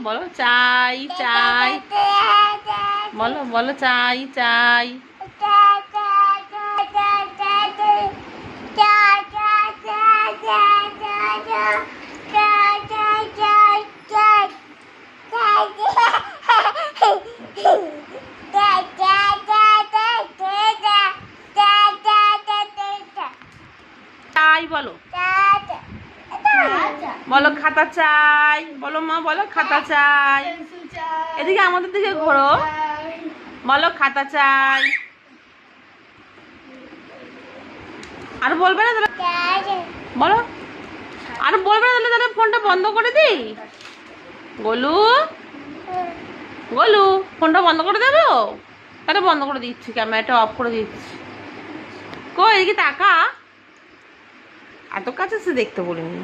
বলো চাই চাই, বলো বলো চাই চাই। চাই বলো, বলো খাতা চাই, বলো মা বলো খাতা চাই। এদিকে আমাদের দিকে ঘোরো, বলো খাতা চাই। আর বলবে না তাহলে, বলো আর বলবে না তাহলে ফোনটা বন্ধ করে দিই। গোলু গোলু ফোনটা বন্ধ করে দেবো, তাহলে বন্ধ করে দিচ্ছি, ক্যামেরাটা অফ করে দিচ্ছি। কই এদিকে তাকা, এত কাছে সে দেখতে বলিনি।